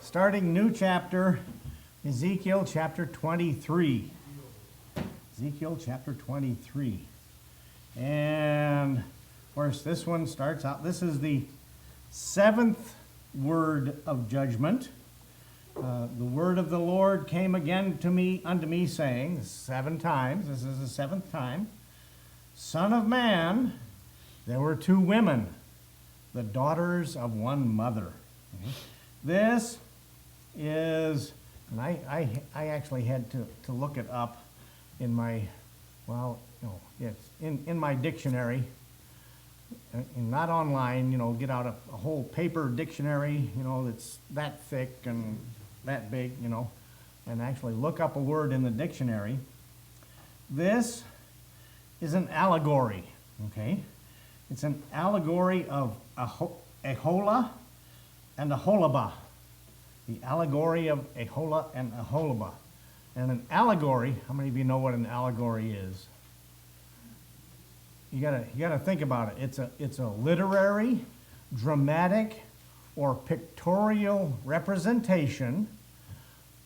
starting new chapter, Ezekiel chapter 23. Ezekiel chapter 23. And, of course, this one starts out, this is the seventh word of judgment. The word of the Lord came again unto me, saying, 7 times, this is the 7th time, Son of man, there were 2 women, the daughters of one mother. This is, and I actually had to look it up in my, it's in my dictionary, and not online, get out a whole paper dictionary, that's that thick and that big, and actually look up a word in the dictionary. This is an allegory, okay? It's an allegory of Aholah and Aholibah. The allegory of Aholah and Aholibah. And an allegory, how many of you know what an allegory is? You gotta think about it. It's a literary, dramatic, or pictorial representation.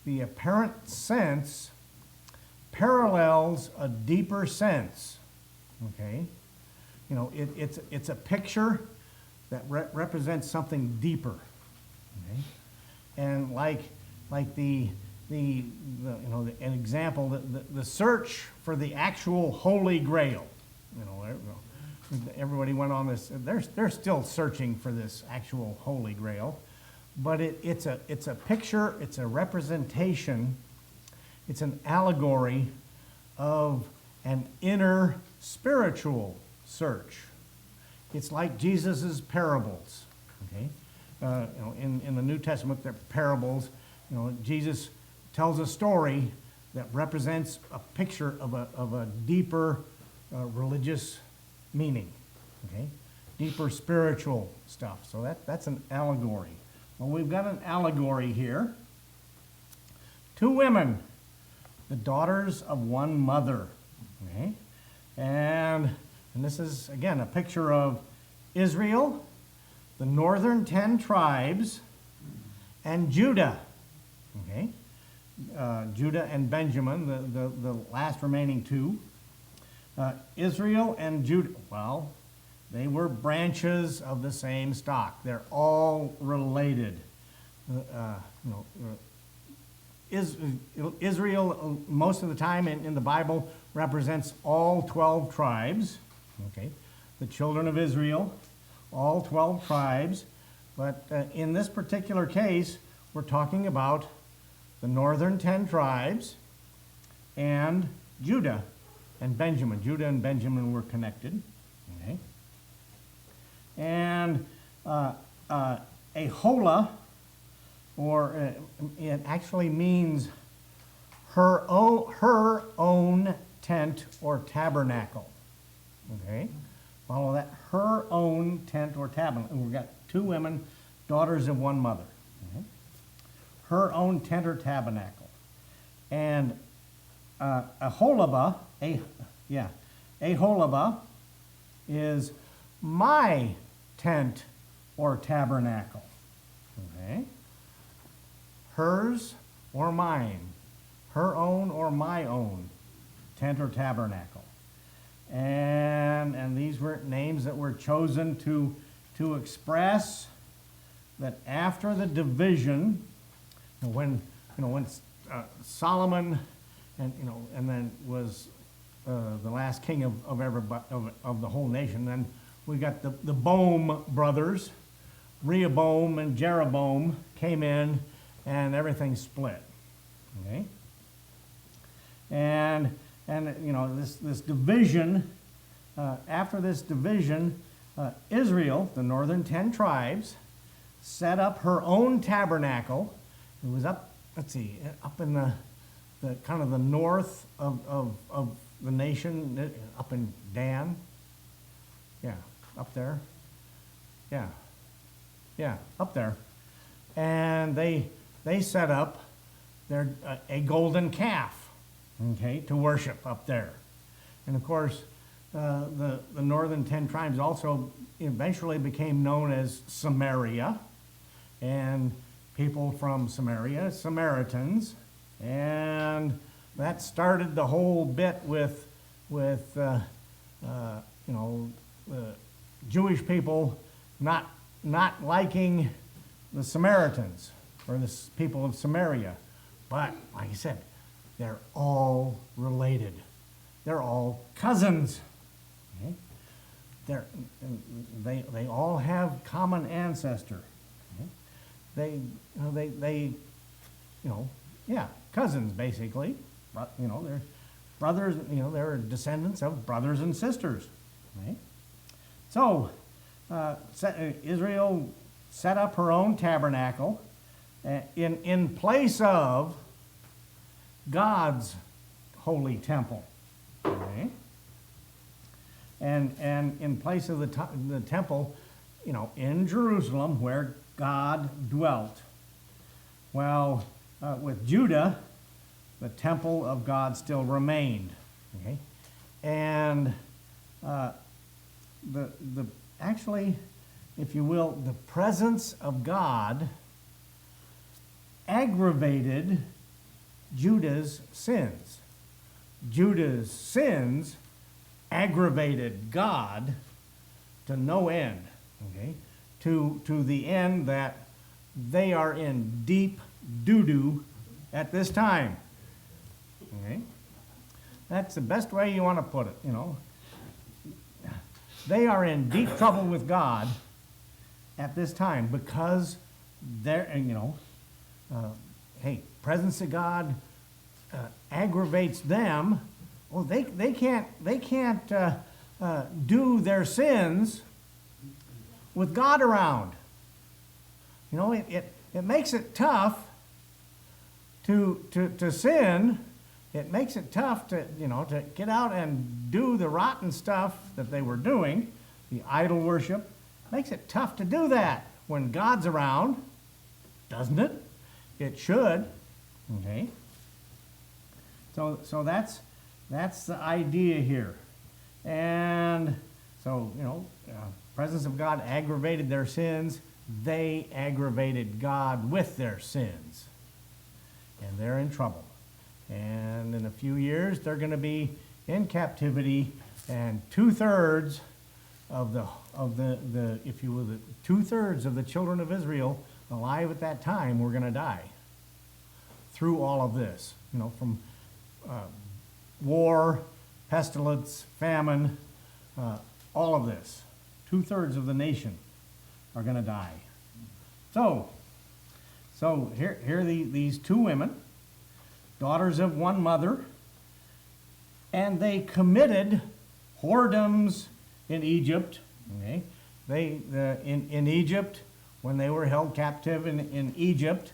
The apparent sense parallels a deeper sense. Okay, it's a picture that represents something deeper. Okay, and like an example, the search for the actual Holy Grail. Everybody went on this. They're still searching for this actual Holy Grail, but it's a picture. It's a representation. It's an allegory of an inner spiritual search. It's like Jesus's parables. Okay, in the New Testament, they're parables. Jesus tells a story that represents a picture of a deeper religious meaning, okay? Deeper spiritual stuff. So that's an allegory. Well, we've got an allegory here. 2 women, the daughters of one mother, okay? And this is, again, a picture of Israel, the northern 10 tribes, and Judah, okay? Judah and Benjamin, the last remaining 2. Israel and Judah, well, they were branches of the same stock. They're all related. Israel, most of the time in the Bible, represents all 12 tribes. Okay, the children of Israel, all 12 tribes. But in this particular case, we're talking about the northern 10 tribes and Judah and Benjamin. Judah and Benjamin were connected. Okay. And Aholah, or it actually means her own tent or tabernacle. Okay. Follow that. Her own tent or tabernacle. We've got 2 women, daughters of one mother. Okay. Her own tent or tabernacle. And Aholibah, Aholibah is my tent or tabernacle. Okay? Hers or mine. Her own or my own tent or tabernacle. And these were names that were chosen to express that after the division, when Solomon and then was the last king of everybody, of the whole nation. Then we got the Bohm brothers, Rehoboam and Jeroboam came in, and everything split. Okay, and this division. After this division, Israel, the northern 10 tribes, set up her own tabernacle. It was up in the kind of the north of the nation, up in Dan. Yeah, up there. Yeah, up there. And they set up a golden calf, okay, to worship up there. And of course, the northern 10 tribes also eventually became known as Samaria, and people from Samaria, Samaritans, and that started the whole bit with Jewish people not liking the Samaritans or the people of Samaria. But like I said, they're all related. They're all cousins. Okay? They all have common ancestor. Okay? Cousins basically. They're brothers. They're descendants of brothers and sisters. Right? So Israel set up her own tabernacle in place of God's holy temple. Okay? And in place of the temple, in Jerusalem where God dwelt. Well, with Judah, the temple of God still remained. Okay? And actually, if you will, the presence of God aggravated Judah's sins. Judah's sins aggravated God to no end, okay? To the end that they are in deep doo-doo at this time. Okay? That's the best way you want to put it, They are in deep trouble with God at this time because they're, presence of God aggravates them. Well, they can't do their sins with God around. It makes it tough to sin. It makes it tough to get out and do the rotten stuff that they were doing, the idol worship. Makes it tough to do that when God's around, doesn't it? It should. Okay. So that's the idea here, and so presence of God aggravated their sins. They aggravated God with their sins, and they're in trouble. And in a few years, they're going to be in captivity, and 2/3 of the if you will, the 2/3 of the children of Israel alive at that time were going to die through all of this. From war, pestilence, famine, all of this. 2/3 of the nation are going to die. So here are these two women, daughters of one mother, and they committed whoredoms in Egypt. Okay? In Egypt, when they were held captive in Egypt,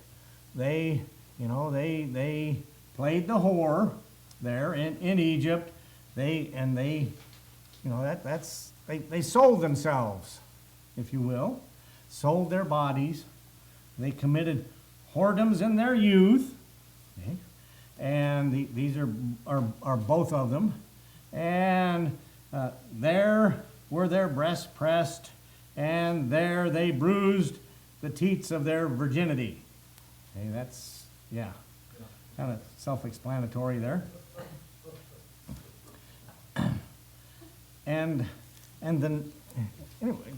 they played the whore there in Egypt. They sold themselves, if you will, sold their bodies. They committed whoredoms in their youth. Okay? And these are both of them. And there were their breasts pressed, and there they bruised the teats of their virginity. Okay, that's, kind of self-explanatory there. And then, anyway,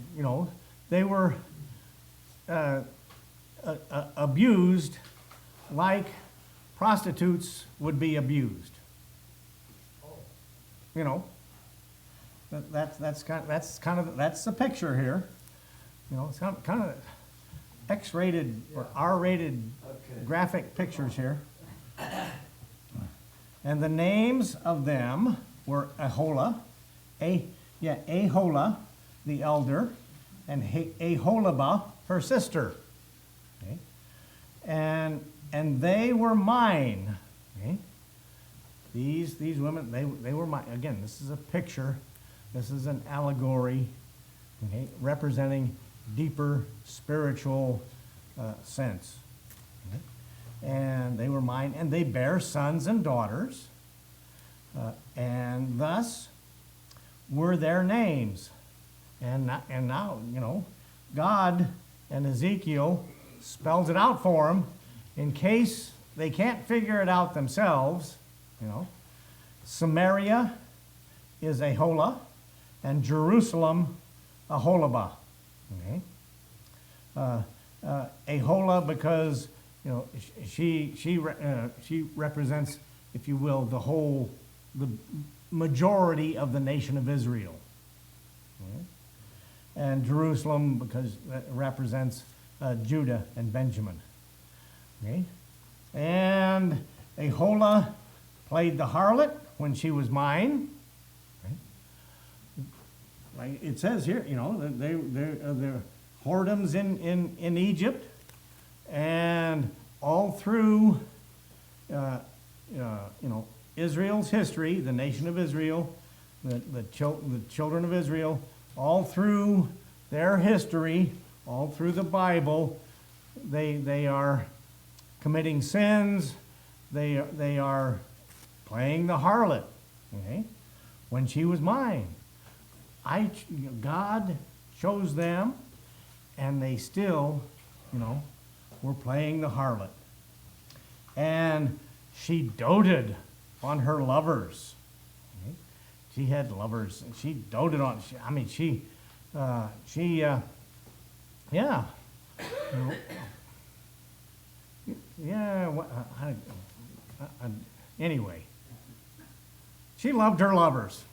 they were abused like prostitutes would be abused. That's the picture here. It's kind of X-rated or R-rated graphic pictures here. And the names of them were Aholah, Aholah, the elder, and Aholibah, her sister. Okay? And they were mine. Okay? These women, they were mine. Again, this is a picture. This is an allegory, okay, representing deeper spiritual sense. Okay? And they were mine, and they bear sons and daughters, and thus were their names. And now, God and Ezekiel spells it out for them in case they can't figure it out themselves. Samaria is Aholah, and Jerusalem, Aholibah. Okay? Aholah because she represents, if you will, the majority of the nation of Israel. Okay? And Jerusalem because that represents Judah and Benjamin. Okay? And Aholah played the harlot when she was mine. Okay? Like it says here, they're whoredoms in Egypt, and all through Israel's history, the nation of Israel, the children of Israel, all through their history, all through the Bible, they are committing sins. They are playing the harlot. Okay? When she was mine, God chose them, and they still, were playing the harlot. And she doted on her lovers. Okay? She had lovers, and she doted on. Anyway, she loved her lovers.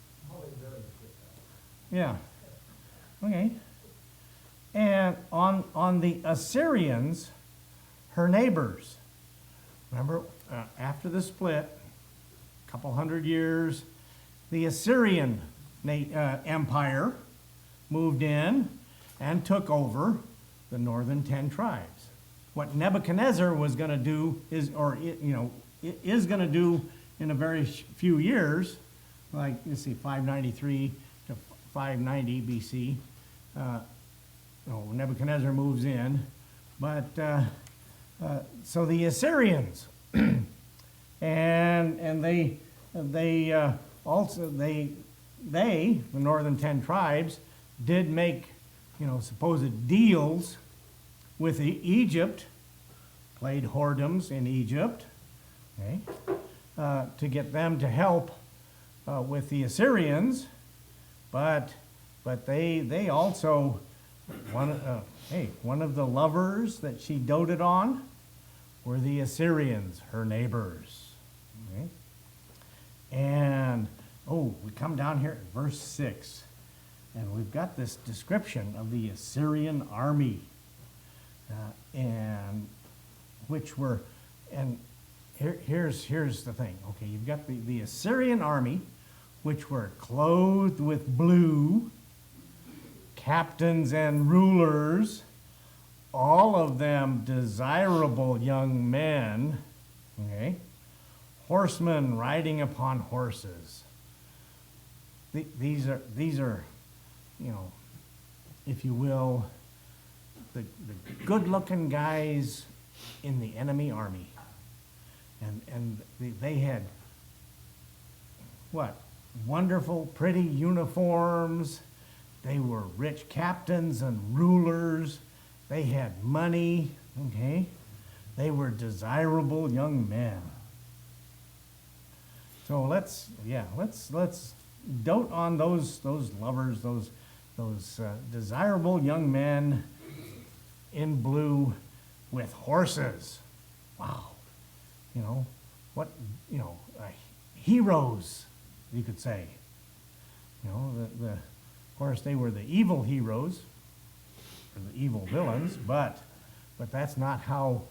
Yeah. Okay. And on the Assyrians, her neighbors. Remember, after the split, a couple hundred years, the Assyrian Empire moved in and took over the northern 10 tribes. What Nebuchadnezzar was going to do is going to do in a very few years, like, let's see, 593 to 590 BC. Nebuchadnezzar moves in, but so the Assyrians, and they also the northern 10 tribes did make supposed deals with Egypt, played whoredoms in Egypt, okay, to get them to help with the Assyrians, but they also one of the lovers that she doted on were the Assyrians, her neighbors. Okay? And we come down here at verse 6, and we've got this description of the Assyrian army, here's the thing. Okay, you've got the Assyrian army, which were clothed with blue, captains and rulers, all of them desirable young men, okay, horsemen riding upon horses. These are, if you will, the good-looking guys in the enemy army. And they had, wonderful, pretty uniforms. They were rich captains and rulers. They had money, okay? They were desirable young men. So let's dote on those lovers, those desirable young men in blue with horses. Wow. Heroes, you could say. Of course, they were the evil heroes, or the evil villains, but that's not how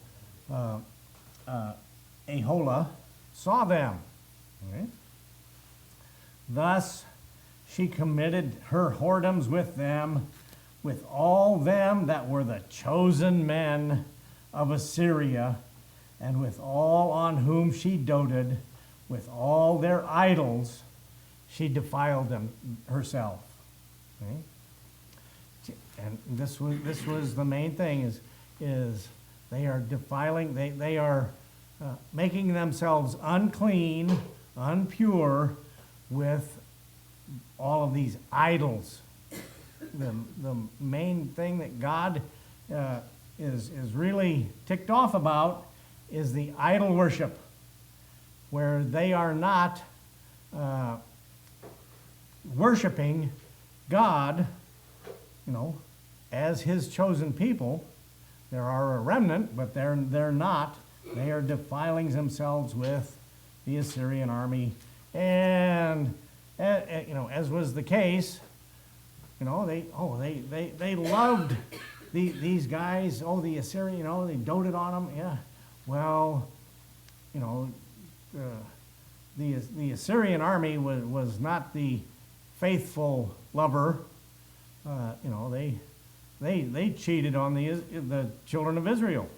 Aholah saw them. Okay? Thus, she committed her whoredoms with them, with all them that were the chosen men of Assyria, and with all on whom she doted, with all their idols, she defiled them herself. Okay? And this was the main thing, is they are defiling, they are making themselves unclean, unpure with all of these idols. The main thing that God is really ticked off about is the idol worship, where they are not worshiping God, as his chosen people. There are a remnant, but they're not. They are defiling themselves with the Assyrian army, and as was the case, they loved these guys. Oh, the Assyrian, they doted on them. Yeah, well, the Assyrian army was not the faithful lover. They cheated on the children of Israel.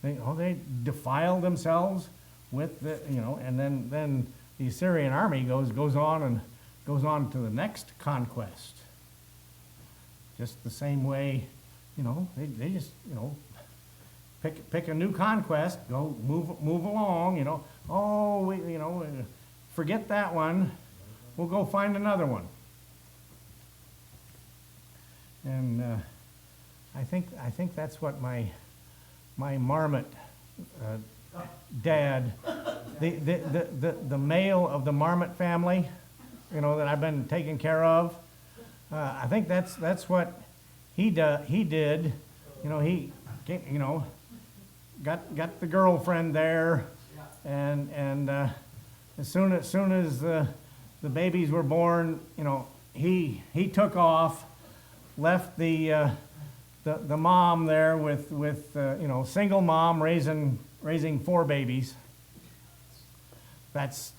They defiled themselves with and then the Assyrian army goes on to the next conquest. Just the same way, they just pick a new conquest, go move along. Forget that one. We'll go find another one. And I think that's what my marmot dad, the male of the marmot family, that I've been taking care of. I think that's what he did. He came, got the girlfriend there, and as soon as the babies were born, he took off, left the mom there with single mom raising 4 babies. That's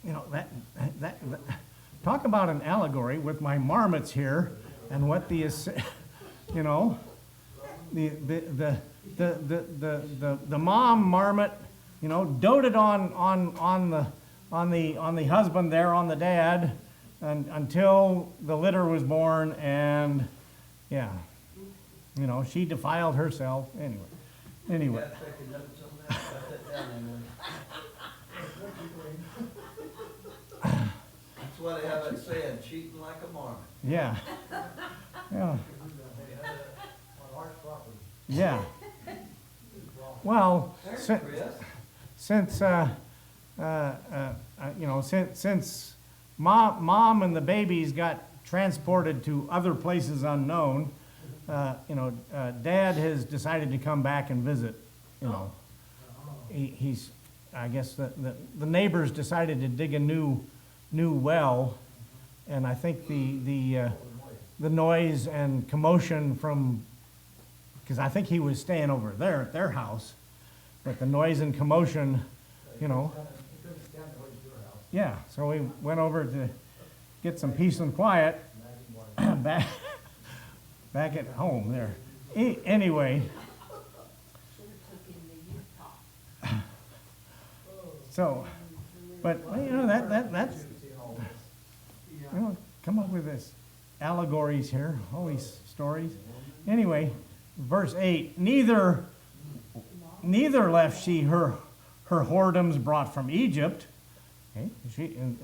that talk about an allegory with my marmots here, and what the mom marmot doted on the husband there, on the dad, until the litter was born, and she defiled herself anyway. That's why they have it saying, cheating like a marmot. Yeah. Yeah. Well, since mom and the babies got transported to other places unknown, Dad has decided to come back and visit. I guess the neighbors decided to dig a new well, and I think the noise and commotion from, because I think he was staying over there at their house, but the noise and commotion, yeah, so we went over to get some peace and quiet back at home there. Anyway, so, but that's come up with this allegories here, all these stories. Anyway, verse 8: neither left she her whoredoms brought from Egypt. Okay?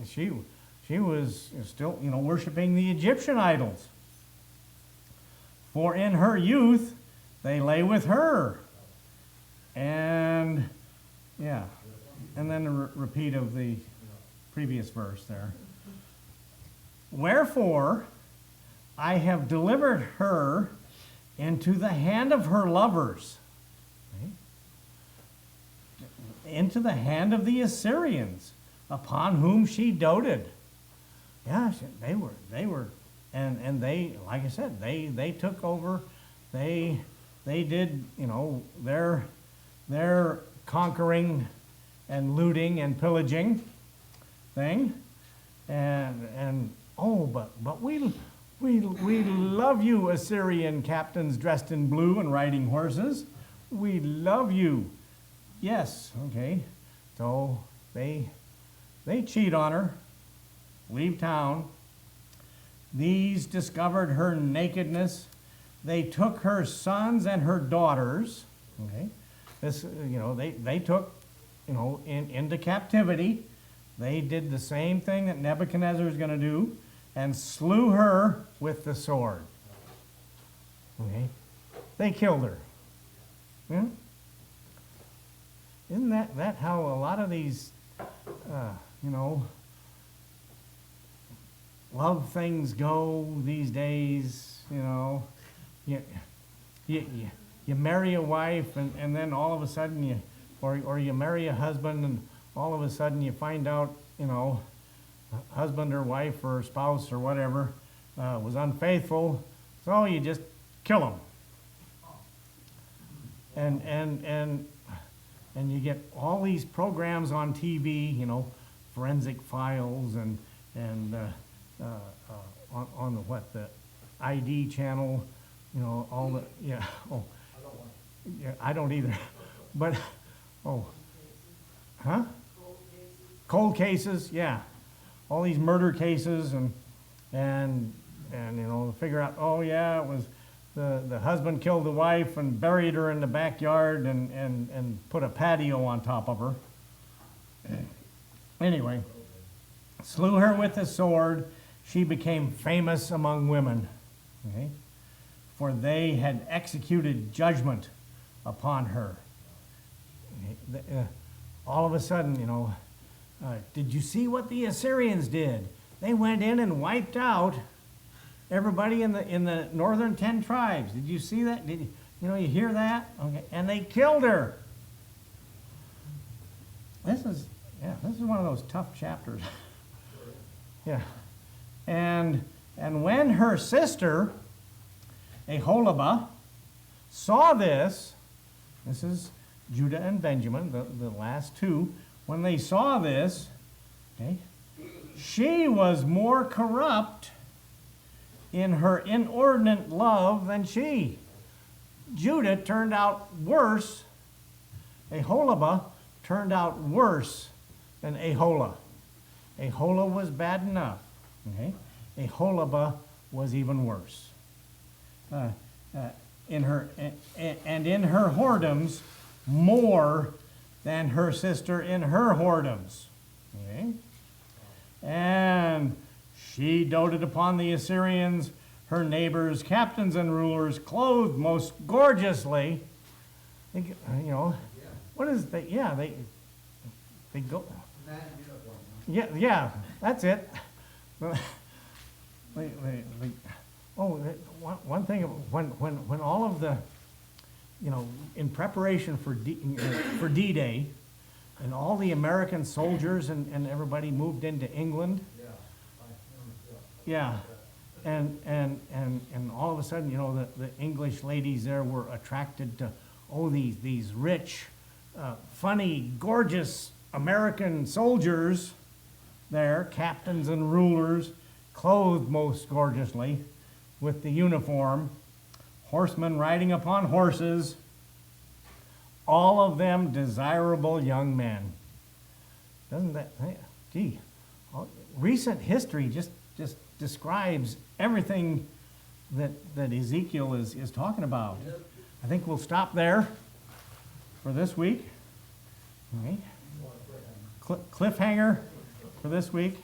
She was still worshiping the Egyptian idols. For in her youth they lay with her. And and then a repeat of the previous verse there. Wherefore I have delivered her into the hand of her lovers, okay? Into the hand of the Assyrians, upon whom she doted. Yeah, they were, and they, like I said, they took over. They did, their conquering and looting and pillaging thing, and but we love you, Assyrian captains dressed in blue and riding horses. We love you. Yes, okay. So they cheat on her, leave town. These discovered her nakedness. They took her sons and her daughters. Okay, this they took into captivity. They did the same thing that Nebuchadnezzar is going to do, and slew her with the sword. Okay? They killed her. Yeah? Isn't that how a lot of these, you know, love things go these days? You know, you marry a wife, and then all of a sudden or you marry a husband, and all of a sudden you find out, you know, husband or wife or spouse or whatever was unfaithful, so you just kill them. And you get all these programs on TV, you know, Forensic Files, and on the ID channel, you know, all the, yeah, oh, yeah, I don't either, but, oh, huh? Cold cases, yeah, all these murder cases, and you know, figure out, oh yeah, it was the husband killed the wife and buried her in the backyard and put a patio on top of her. Anyway, slew her with a sword. She became famous among women, okay? For they had executed judgment upon her. Okay? All of a sudden, you know, did you see what the Assyrians did? They went in and wiped out everybody in the northern 10 tribes. Did you see that? Did you hear that? Okay, and they killed her. This is one of those tough chapters. Yeah, and when her sister Aholibah saw this is Judah and Benjamin, the last two. When they saw this, okay, she was more corrupt in her inordinate love than she. Judah turned out worse. Aholibah turned out worse than Aholah. Aholah was bad enough. Okay? Aholibah was even worse. In her whoredoms, more than her sister in her whoredoms. Okay? And she doted upon the Assyrians, her neighbors, captains and rulers, clothed most gorgeously. You know, what is that? Yeah, they go. Yeah, that's it. Oh, one thing, when all of the, you know, in preparation for D-Day, and all the American soldiers and everybody moved into England. Yeah, and all of a sudden, you know, the English ladies there were attracted to, these rich, funny, gorgeous American soldiers there, captains and rulers, clothed most gorgeously with the uniform, horsemen riding upon horses, all of them desirable young men. Doesn't that, gee, recent history just describes everything that Ezekiel is talking about. I think we'll stop there for this week. Okay. Cliffhanger for this week.